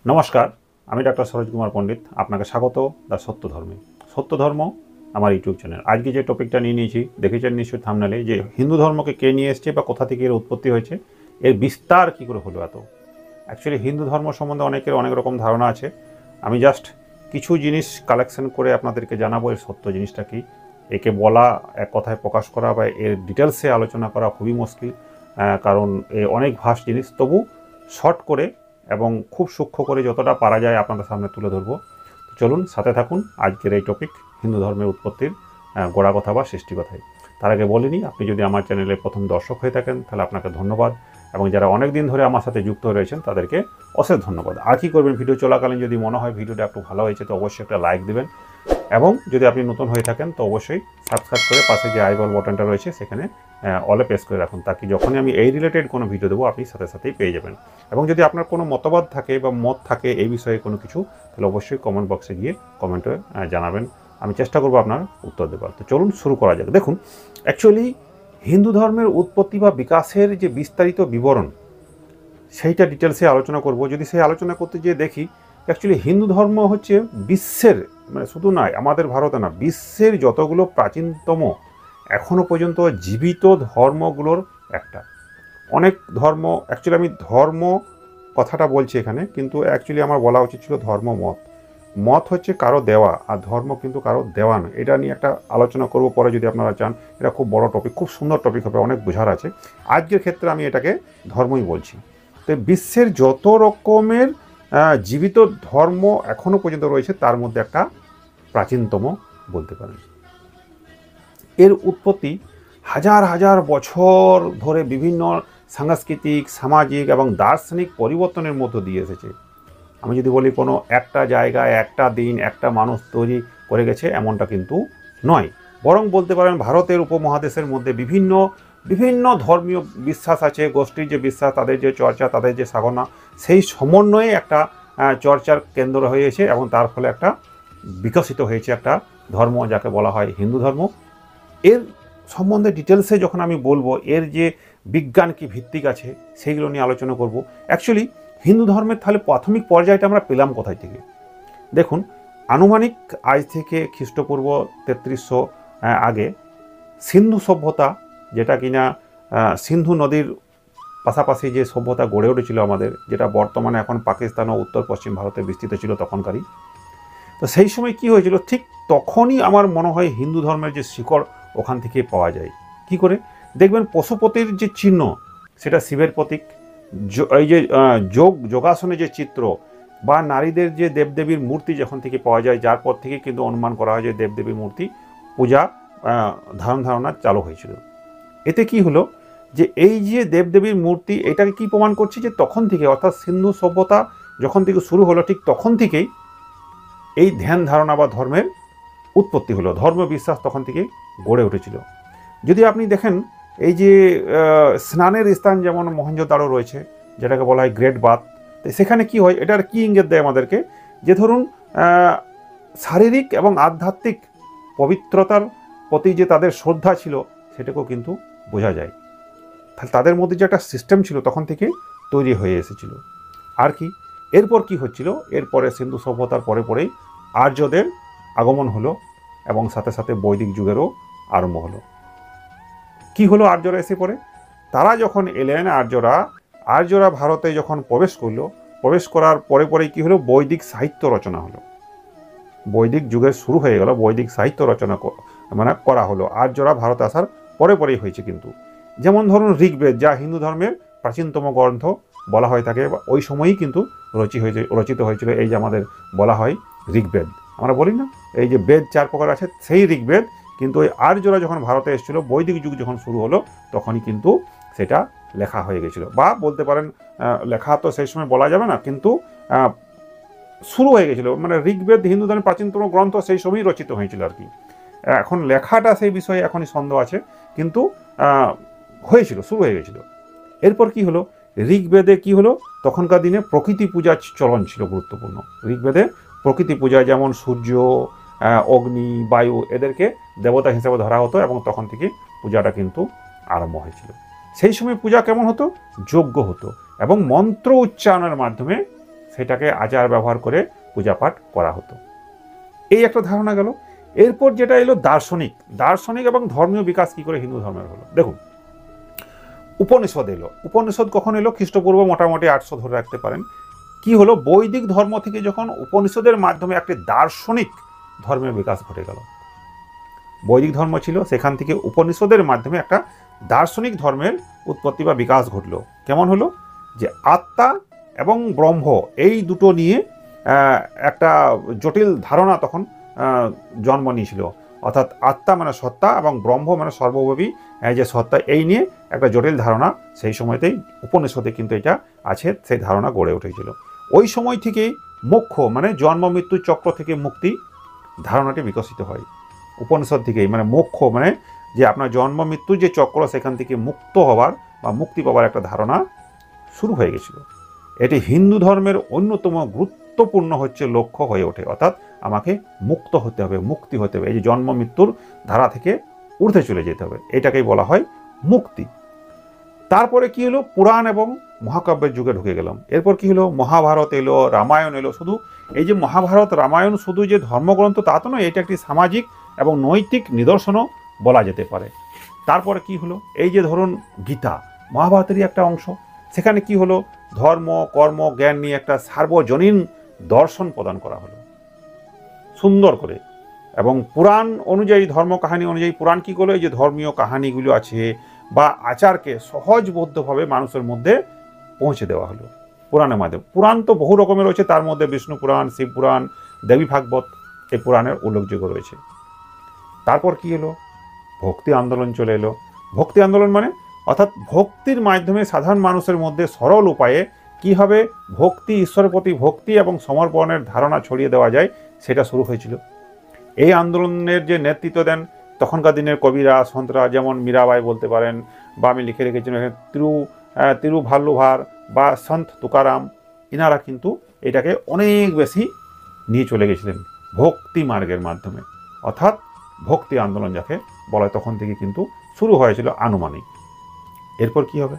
নমস্কার, আমি ডাক্তার সরোজ কুমার পণ্ডিত। আপনাকে স্বাগত দ্য সত্য ধর্মে। সত্য ধর্ম আমার ইউটিউব চ্যানেল। আজকে যে টপিকটা নিয়ে নিয়েছি, দেখেছেন নিশ্চয়ই থাম্বনেলে, যে হিন্দু ধর্মকে কে নিয়ে এসছে বা কোথা থেকে এর উৎপত্তি হয়েছে, এর বিস্তার কী করে হলো এত। অ্যাকচুয়ালি হিন্দু ধর্ম সম্বন্ধে অনেকের অনেক রকম ধারণা আছে। আমি জাস্ট কিছু জিনিস কালেকশন করে আপনাদেরকে জানাবো এর সত্য জিনিসটা কী। একে বলা, এক কথায় প্রকাশ করা বা এর ডিটেলসে আলোচনা করা খুবই মুশকিল, কারণ এ অনেক ভাস্ট জিনিস। তবু শর্ট করে এবং খুব সূক্ষ্ম করে যতটা পারা যায় আপনাদের সামনে তুলে ধরবো। চলুন সাথে থাকুন আজকের এই টপিক, হিন্দু ধর্মের উৎপত্তির গোড়া কথা বা সৃষ্টি কথায়। তার আগে বলিনি, আপনি যদি আমার চ্যানেলে প্রথম দর্শক হয়ে থাকেন তাহলে আপনাকে ধন্যবাদ, এবং যারা অনেক দিন ধরে আমার সাথে যুক্ত রয়েছেন তাদেরকে অশেষ ধন্যবাদ। আর কি করবেন, ভিডিও চলাকালীন যদি মনে হয় ভিডিওটা একটু ভালো হয়েছে তো অবশ্যই একটা লাইক দেবেন, এবং যদি আপনি নতুন হয়ে থাকেন তো অবশ্যই সাবস্ক্রাইব করে পাশে যে আই বল বাটনটা রয়েছে সেখানে অলে প্রেস করে রাখুন, তাকে যখনই আমি এই রিলেটেড কোনো ভিডিও দেবো আপনি সাথে সাথেই পেয়ে যাবেন। এবং যদি আপনার কোনো মতবাদ থাকে বা মত থাকে এই বিষয়ে কোনো কিছু, তাহলে অবশ্যই কমেন্ট বক্সে গিয়ে কমেন্টে জানাবেন, আমি চেষ্টা করবো আপনার উত্তর দেবার। তো চলুন শুরু করা যাক। দেখুন, অ্যাকচুয়ালি হিন্দু ধর্মের উৎপত্তি বা বিকাশের যে বিস্তারিত বিবরণ, সেইটা ডিটেলসে আলোচনা করব। যদি সেই আলোচনা করতে গিয়ে দেখি, অ্যাকচুয়ালি হিন্দু ধর্ম হচ্ছে বিশ্বের, মানে শুধু নয় আমাদের ভারতে না, বিশ্বের যতগুলো প্রাচীনতম এখনও পর্যন্ত জীবিত ধর্মগুলোর একটা। অনেক ধর্ম, অ্যাকচুয়ালি আমি ধর্ম কথাটা বলছি এখানে, কিন্তু অ্যাকচুয়ালি আমার বলা উচিত ছিল ধর্মমত। মত হচ্ছে কারো দেওয়া, আর ধর্ম কিন্তু কারো দেওয়া নয়। এটা নিয়ে একটা আলোচনা করব পরে যদি আপনারা চান। এটা খুব বড় টপিক, খুব সুন্দর টপিক হবে, অনেক বোঝার আছে। আজকের ক্ষেত্রে আমি এটাকে ধর্মই বলছি। তো বিশ্বের যত রকমের জীবিত ধর্ম এখনও পর্যন্ত রয়েছে তার মধ্যে একটা প্রাচীনতম বলতে পারেন। এর উৎপত্তি হাজার হাজার বছর ধরে বিভিন্ন সাংস্কৃতিক, সামাজিক এবং দার্শনিক পরিবর্তনের মধ্য দিয়ে এসেছে। আমি যদি বলি কোনো একটা জায়গায় একটা দিন একটা মানুষ তৈরি করে গেছে এমনটা কিন্তু নয়, বরং বলতে পারেন ভারতের উপমহাদেশের মধ্যে বিভিন্ন বিভিন্ন ধর্মীয় বিশ্বাস আছে, গোষ্ঠীর যে বিশ্বাস, তাদের যে চর্চা, তাদের যে সাধনা, সেই সমন্বয়ে একটা চর্চার কেন্দ্র হয়েছে, এবং তার ফলে একটা বিকশিত হয়েছে একটা ধর্ম যাকে বলা হয় হিন্দু ধর্ম। এর সম্বন্ধে ডিটেলসে যখন আমি বলবো, এর যে বিজ্ঞান কি ভিত্তিক আছে সেইগুলো নিয়ে আলোচনা করব। অ্যাকচুয়ালি হিন্দু ধর্মের তাহলে প্রাথমিক পর্যায়টা আমরা পেলাম কোথায় থেকে? দেখুন, আনুমানিক আজ থেকে খ্রিস্টপূর্ব 3300 আগে সিন্ধু সভ্যতা, যেটা কিনা সিন্ধু নদীর পাশাপাশি যে সভ্যতা গড়ে উঠেছিল আমাদের, যেটা বর্তমানে এখন পাকিস্তান ও উত্তর পশ্চিম ভারতে বিস্তৃত ছিল তখনকারই। তো সেই সময় কি হয়েছিল, ঠিক তখনই আমার মনে হয় হিন্দু ধর্মের যে শিকড় ওখান থেকে পাওয়া যায়। কি করে? দেখবেন পশুপতির যে চিহ্ন, সেটা শিবের প্রতীক। এই যে যোগাসনে যে চিত্র, বা নারীদের যে দেবদেবীর মূর্তি যখন থেকে পাওয়া যায়, যার পর থেকে কিন্তু অনুমান করা হয় যে দেবদেবীর মূর্তি পূজা ধারণা চালু হয়েছিল। এতে কি হলো, যে এই যে দেবদেবীর মূর্তি, এটাকে কি প্রমাণ করছে, যে তখন থেকে, অর্থাৎ সিন্ধু সভ্যতা যখন থেকে শুরু হলো, ঠিক তখন থেকেই এই ধ্যান ধারণা বা ধর্মের উৎপত্তি হলো, ধর্ম বিশ্বাস তখন থেকে গড়ে উঠেছিল। যদি আপনি দেখেন, এই যে স্নানের স্থান যেমন মহেঞ্জোদারো রয়েছে, যেটাকে বলা হয় গ্রেট বাথ, তো সেখানে কি হয়, এটার কি ইঙ্গিত দেয় আমাদেরকে, যে ধরুন শারীরিক এবং আধ্যাত্মিক পবিত্রতার প্রতি যে তাদের শ্রদ্ধা ছিল সেটাকেও কিন্তু বোঝা যায়। তাহলে তাদের মধ্যে যে একটা সিস্টেম ছিল তখন থেকে তৈরি হয়ে এসেছিল। আর কি, এরপর কি হচ্ছিল, এরপরে সিন্ধু সভ্যতার পরে পরেই আর্যদের আগমন হলো, এবং সাথে সাথে বৈদিক যুগেরও আরম্ভ হলো। কি হলো আর্যরা এসে পড়ে? তারা যখন এলেন, আর্যরা ভারতে যখন প্রবেশ করলো, প্রবেশ করার পরে পরেই কি হলো, বৈদিক সাহিত্য রচনা হলো। বৈদিক যুগের শুরু হয়ে গেল, বৈদিক সাহিত্য রচনা মানে করা হলো ভারতে আসার পরে পরেই হয়েছে কিন্তু। যেমন ধরুন ঋগ্বেদ, যা হিন্দু ধর্মের প্রাচীনতম গ্রন্থ বলা হয়ে থাকে, ওই সময়ই কিন্তু রচিত হয়েছিল। এই যে আমাদের বলা হয় ঋগ্বেদ, আমরা বলি না এই যে বেদ 4 প্রকার আছে, সেই ঋগ্বেদ কিন্তু ওই আর্যরা যখন ভারতে এসেছিল, বৈদিক যুগ যখন শুরু হলো, তখনই কিন্তু সেটা লেখা হয়ে গেছিল। বা বলতে পারেন লেখা তো সেই সময় বলা যাবে না, কিন্তু শুরু হয়ে গেছিলো। মানে ঋগ্বেদ হিন্দু ধর্মের প্রাচীনতম গ্রন্থ, সেই সময়ই রচিত হয়েছিল আর কি। এখন লেখাটা সেই বিষয়ে এখনই সন্দেহ আছে, কিন্তু হয়েছিল, শুরু হয়ে গেছিল। এরপর কি হলো, ঋগ্বেদে কি হলো, তখনকার দিনে প্রকৃতি পূজার চলন ছিল গুরুত্বপূর্ণ। ঋগ্বেদে প্রকৃতি পূজা, যেমন সূর্য, অগ্নি, বায়ু, এদেরকে দেবতা হিসেবে ধরা হতো, এবং তখন থেকে পূজাটা কিন্তু আরম্ভ হয়েছিল। সেই সময় পূজা কেমন হতো, যজ্ঞ হতো, এবং মন্ত্র উচ্চারণের মাধ্যমে সেটাকে আচার ব্যবহার করে পূজাপাঠ করা হতো। এই একটা ধারণা গেল। এরপর যেটা এলো দার্শনিক এবং ধর্মীয় বিকাশ কি করে হিন্দু ধর্মের হলো। দেখুন, উপনিষদ এলো। উপনিষদ কখন এলো? খ্রিস্টপূর্ব মোটামুটি 800 ধরে রাখতে পারেন। কি হলো? বৈদিক ধর্ম থেকে যখন উপনিষদের মাধ্যমে একটি দার্শনিক ধর্মের বিকাশ ঘটে গেল। বৈদিক ধর্ম ছিল, সেখান থেকে উপনিষদের মাধ্যমে একটা দার্শনিক ধর্মের উৎপত্তি বা বিকাশ ঘটল। কেমন হলো? যে আত্মা এবং ব্রহ্ম এই দুটো নিয়ে একটা জটিল ধারণা তখন জন্ম নিয়েছিল। অর্থাৎ আত্মা মানে সত্তা এবং ব্রহ্ম মানে সর্বব্যাপী যে সত্তা, এই নিয়ে একটা জটিল ধারণা সেই সময়তেই উপনিষদে কিন্তু এটা আছে, সেই ধারণা গড়ে উঠেছিল। ওই সময় থেকেই মোক্ষ মানে জন্ম মৃত্যুর চক্র থেকে মুক্তি ধারণাটি বিকশিত হয় উপনিষদ থেকেই। মানে মোক্ষ মানে যে আপনার জন্ম মৃত্যুর যে চক্র, সেখান থেকে মুক্ত হওয়ার বা মুক্তি পাওয়ার একটা ধারণা শুরু হয়ে গেছিল। এটি হিন্দু ধর্মের অন্যতম গুরুত্বপূর্ণ লক্ষ্য হয়ে ওঠে। অর্থাৎ আমাকে মুক্ত হতে হবে, মুক্তি হতে হবে, এই যে জন্ম মৃত্যুর ধারা থেকে ঊর্ধ্বে চলে যেতে হবে, এটাকেই বলা হয় মুক্তি। তারপরে কি হলো? পুরাণ এবং মহাকাব্যের যুগে ঢুকে গেলাম। এরপর কি হলো? মহাভারত এলো, রামায়ণ এলো। শুধু এই যে মহাভারত রামায়ণ শুধু যে ধর্মগ্রন্থ তা তো নয়, এটা একটি সামাজিক এবং নৈতিক নিদর্শনও বলা যেতে পারে। তারপরে কি হলো? এই যে ধরুন গীতা মহাভারতেরই একটা অংশ। সেখানে কি হলো? ধর্ম কর্ম জ্ঞান নিয়ে একটা সার্বজনীন দর্শন প্রদান করা হলো সুন্দর করে। এবং পুরাণ অনুযায়ী, ধর্ম কাহিনী অনুযায়ী পুরাণ কী করলো? এই যে ধর্মীয় কাহিনীগুলো আছে বা আচারকে সহজবোধ্যভাবে মানুষের মধ্যে পৌঁছে দেওয়া হলো পুরাণের মাধ্যমে। পুরাণ তো বহু রকমের রয়েছে, তার মধ্যে বিষ্ণু পুরাণ, শিব পুরাণ, দেবী ভাগবত এই পুরাণের উল্লেখযোগ্য রয়েছে। তারপর কি হলো? ভক্তি আন্দোলন চলে এলো। ভক্তি আন্দোলন মানে অর্থাৎ ভক্তির মাধ্যমে সাধারণ মানুষের মধ্যে সরল উপায়ে কীভাবে ভক্তি, ঈশ্বরের প্রতি ভক্তি এবং সমর্পণের ধারণা ছড়িয়ে দেওয়া যায়, সেটা শুরু হয়েছিল। এই আন্দোলনের যে নেতৃত্ব দেন তখনকার দিনের কবিরা সন্তরা, যেমন মীরাবাই বলতে পারেন, বা আমি লিখে রেখেছিলাম তিরুভাল্লুভার বা সন্ত তুকারাম, ইনারা কিন্তু এটাকে অনেক বেশি নিয়ে চলে গেছিলেন ভক্তি মার্গের মাধ্যমে। অর্থাৎ ভক্তি আন্দোলন যাকে বলা হয়, তখন থেকে কিন্তু শুরু হয়েছিল আনুমানিক। এরপর কি হবে?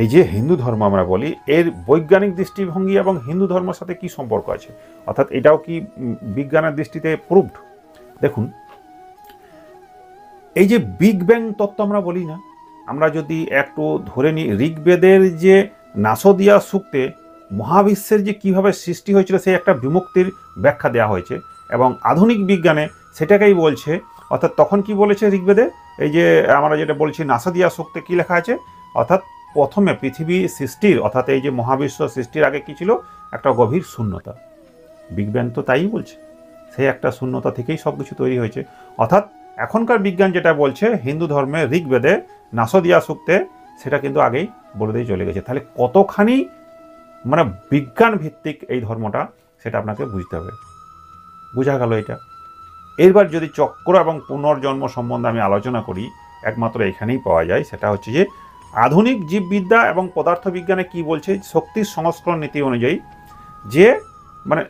এই যে হিন্দু ধর্ম আমরা বলি, এর বৈজ্ঞানিক দৃষ্টিভঙ্গি এবং হিন্দু ধর্মের সাথে কি সম্পর্ক আছে, অর্থাৎ এটাও কি বিজ্ঞানের দৃষ্টিতে প্রুভড? দেখুন, এই যে বিগ ব্যাং তত্ত্ব আমরা বলি না, আমরা যদি একটু ধরে নিই, ঋগ্বেদের যে নাসদিয়া সূক্তে মহাবিশ্বের যে কিভাবে সৃষ্টি হয়েছিল সেই একটা বিমুক্তির ব্যাখ্যা দেওয়া হয়েছে, এবং আধুনিক বিজ্ঞানে সেটাকেই বলছে। অর্থাৎ তখন কি বলেছে ঋগ্বেদে? এই যে আমরা যেটা বলছি নাসদিয়া সূক্তে কি লেখা আছে, অর্থাৎ প্রথমে পৃথিবী সৃষ্টির, অর্থাৎ এই যে মহাবিশ্ব সৃষ্টির আগে কি ছিল? একটা গভীর শূন্যতা। বিগ ব্যাং তো তাই বলছে, সেই একটা শূন্যতা থেকেই সব কিছু তৈরি হয়েছে। অর্থাৎ এখনকার বিজ্ঞান যেটা বলছে হিন্দু ধর্মে ঋগ্বেদে নাসদিয়া সূক্তে, সেটা কিন্তু আগেই বলে দিয়ে চলে গেছে। তাহলে কতখানি মানে বিজ্ঞান ভিত্তিক এই ধর্মটা, সেটা আপনাকে বুঝতে হবে। বোঝা গেল এটা। এরবার যদি চক্র এবং পুনর্জন্ম সম্বন্ধে আমি আলোচনা করি, একমাত্র এখানেই পাওয়া যায়, সেটা হচ্ছে যে আধুনিক জীববিদ্যা এবং পদার্থবিজ্ঞানে কি বলছে, শক্তির সংস্করণ নীতি অনুযায়ী যে মানে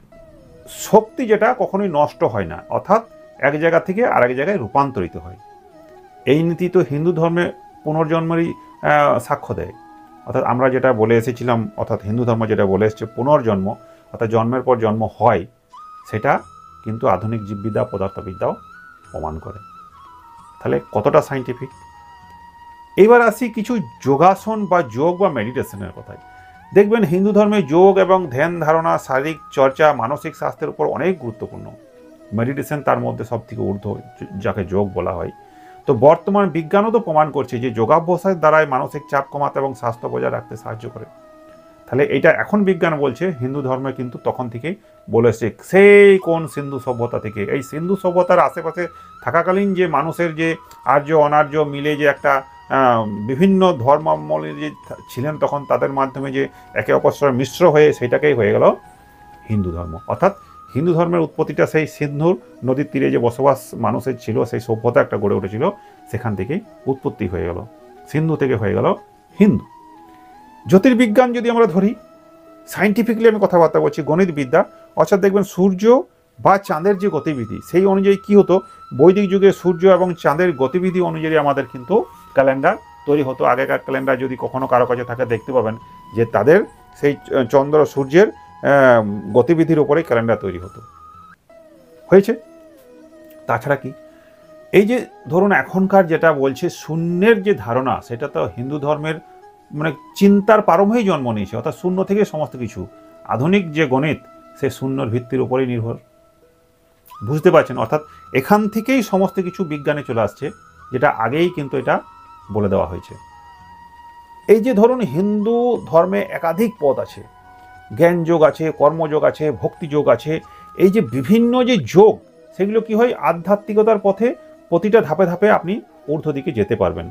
শক্তি যেটা কখনোই নষ্ট হয় না, অর্থাৎ এক জায়গা থেকে আরেক জায়গায় রূপান্তরিত হয়। এই নীতি তো হিন্দু ধর্মে পুনর্জন্মেরই সাক্ষ্য দেয়। অর্থাৎ আমরা যেটা বলে এসেছিলাম, অর্থাৎ হিন্দু ধর্ম যেটা বলে এসেছে পুনর্জন্ম, অর্থাৎ জন্মের পর জন্ম হয়, সেটা কিন্তু আধুনিক জীববিদ্যা পদার্থবিদ্যাও প্রমাণ করে। তাহলে কতটা সাইন্টিফিক। এবার আসি কিছু যোগাসন বা যোগ বা মেডিটেশনের কথায়। দেখবেন হিন্দু ধর্মে যোগ এবং ধ্যান ধারণা, শারীরিক চর্চা, মানসিক স্বাস্থ্যের উপর অনেক গুরুত্বপূর্ণ। মেডিটেশন তার মধ্যে সব থেকে ঊর্ধ্ব, যাকে যোগ বলা হয়। তো বর্তমান বিজ্ঞানও তো প্রমাণ করছে যে যোগাভ্যাসের দ্বারাই মানসিক চাপ কমাতে এবং স্বাস্থ্য বজায় রাখতে সাহায্য করে। তাহলে এটা এখন বিজ্ঞান বলছে, হিন্দু ধর্মে কিন্তু তখন থেকেই বলেছে, সেই কোন সিন্ধু সভ্যতা থেকে। এই সিন্ধু সভ্যতার আশেপাশে থাকাকালীন যে মানুষের যে আর্য অনার্য মিলে যে একটা বিভিন্ন ধর্মাবলম্বী যে ছিলেন তখন, তাদের মাধ্যমে যে একে অপরের সঙ্গে মিশ্র হয়ে সেটাকেই হয়ে গেল হিন্দু ধর্ম। অর্থাৎ হিন্দু ধর্মের উৎপত্তিটা সেই সিন্ধুর নদীর তীরে যে বসবাস মানুষের ছিল, সেই সভ্যতা একটা গড়ে উঠেছিল, সেখান থেকেই উৎপত্তি হয়ে গেল, সিন্ধু থেকে হয়ে গেল হিন্দু। জ্যোতির্বিজ্ঞান যদি আমরা ধরি, সাইন্টিফিকলি আমি কথাবার্তা বলছি, গণিতবিদ্যা, অর্থাৎ দেখবেন সূর্য বা চাঁদের যে গতিবিধি, সেই অনুযায়ী কি হতো, বৈদিক যুগে সূর্য এবং চাঁদের গতিবিধি অনুযায়ী আমাদের কিন্তু ক্যালেন্ডার তৈরি হতো। আগেকার ক্যালেন্ডার যদি কখনো কারো কাছে থাকে দেখতে পাবেন যে তাদের সেই চন্দ্র সূর্যের গতিবিধির ওপরে ক্যালেন্ডার তৈরি হতো। হয়েছে। তাছাড়া কি, এই যে ধরুন এখনকার যেটা বলছে শূন্যের যে ধারণা, সেটা তো হিন্দু ধর্মের মানে চিন্তার প্রারম্ভেই জন্ম নিয়েছে, অর্থাৎ শূন্য থেকে সমস্ত কিছু। আধুনিক যে গণিত, সে শূন্যর ভিত্তির উপরেই নির্ভর। বুঝতে পারছেন? অর্থাৎ এখান থেকেই সমস্ত কিছু বিজ্ঞানে চলে আসছে, যেটা আগেই কিন্তু এটা বলে দেওয়া হয়েছে। এই যে ধরুন হিন্দু ধর্মে একাধিক পথ আছে, জ্ঞান যোগ আছে, কর্মযোগ আছে, ভক্তি যোগ আছে। এই যে বিভিন্ন যে যোগ, সেগুলো কি হয়, আধ্যাত্মিকতার পথে প্রতিটা ধাপে ধাপে আপনি ঊর্ধ্ব দিকে যেতে পারবেন।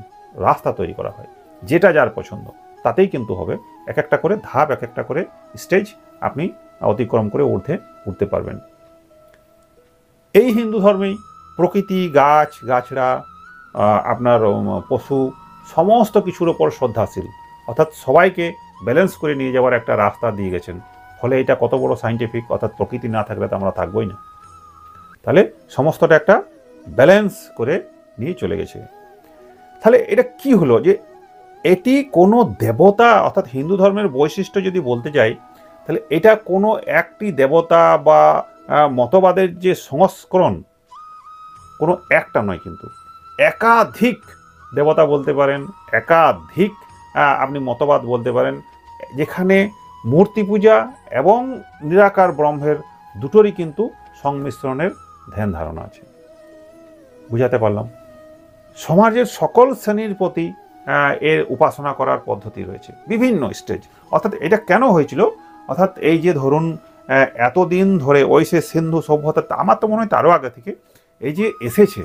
রাস্তা তৈরি করা হয়, যেটা যার পছন্দ তাতেই কিন্তু হবে। এক একটা করে ধাপ, এক একটা করে স্টেজ আপনি অতিক্রম করে উঠতে পারবেন। এই হিন্দু ধর্মেই প্রকৃতি, গাছ গাছড়া, আপনার পশু, সমস্ত কিছুর ওপর শ্রদ্ধাশীল, অর্থাৎ সবাইকে ব্যালেন্স করে নিয়ে যাওয়ার একটা রাস্তা দিয়ে গেছেন। ফলে এটা কত বড় সাইন্টিফিক, অর্থাৎ প্রকৃতি না থাকলে তো আমরা থাকবোই না। তাহলে সমস্তটা একটা ব্যালেন্স করে নিয়ে চলে গেছে। তাহলে এটা কি হলো, যে এটি কোনো দেবতা, অর্থাৎ হিন্দু ধর্মের বৈশিষ্ট্য যদি বলতে যাই, তাহলে এটা কোনো একটি দেবতা বা মতবাদের যে সংস্করণ, কোনো একটা নয়, কিন্তু একাধিক দেবতা বলতে পারেন, একাধিক আপনি মতবাদ বলতে পারেন, যেখানে মূর্তি পূজা এবং নিরাকার ব্রহ্মের দুটোরই কিন্তু সংমিশ্রণের ধ্যান ধারণা আছে। বুঝাতে পারলাম? সমাজের সকল শ্রেণীর প্রতি এর উপাসনা করার পদ্ধতি রয়েছে, বিভিন্ন স্টেজ। অর্থাৎ এটা কেন হয়েছিল, অর্থাৎ এই যে ধরুন এতদিন ধরে ওই সে সিন্ধু সভ্যতা, আমার তো মনে হয় তারও আগে থেকে এই যে এসেছে,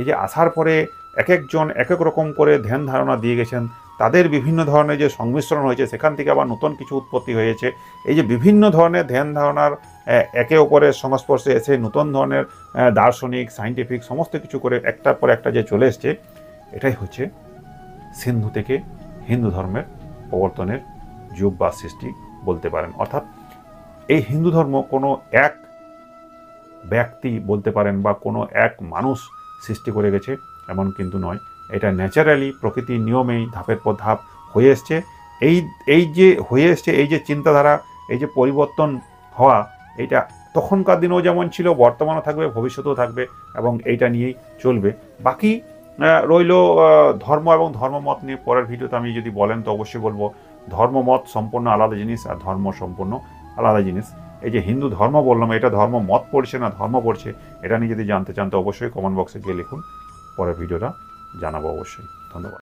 এই যে আসার পরে এক একজন এক এক রকম করে ধ্যান ধারণা দিয়ে গেছেন, তাদের বিভিন্ন ধরনের যে সংমিশ্রণ হয়েছে, সেখান থেকে আবার নতুন কিছু উৎপত্তি হয়েছে। এই যে বিভিন্ন ধরনের ধ্যান ধারণার একে অপরের সংস্পর্শে এসে নতুন ধরনের দার্শনিক, সায়েন্টিফিক সমস্ত কিছু করে একটার পর একটা যে চলে এসছে, এটাই হচ্ছে সিন্ধু থেকে হিন্দু ধর্মের প্রবর্তনের যুগ বা সৃষ্টি বলতে পারেন। অর্থাৎ এই হিন্দু ধর্ম কোনো এক ব্যক্তি বলতে পারেন বা কোনো এক মানুষ সৃষ্টি করে গেছে এমন কিন্তু নয়। এটা ন্যাচারালি প্রকৃতির নিয়মেই ধাপের পর ধাপ হয়ে এসছে। এই যে হয়ে এসছে, এই যে চিন্তাধারা, এই যে পরিবর্তন হওয়া, এইটা তখনকার দিনেও যেমন ছিল, বর্তমানেও থাকবে, ভবিষ্যতেও থাকবে, এবং এইটা নিয়েই চলবে। বাকি রইল ধর্ম এবং ধর্মমত নিয়ে পরের ভিডিওতে আমি যদি বলেন তো অবশ্যই বলবো। ধর্মমত সম্পূর্ণ আলাদা জিনিস, আর ধর্ম সম্পূর্ণ আলাদা জিনিস। এই যে হিন্দু ধর্ম বললাম, এটা ধর্ম মত পড়ছে না ধর্ম পড়ছে, এটা নিয়ে যদি জানতে চান তো অবশ্যই কমেন্ট বক্সে গিয়ে লিখুন, পরের ভিডিওটা জানাবো অবশ্যই। ধন্যবাদ।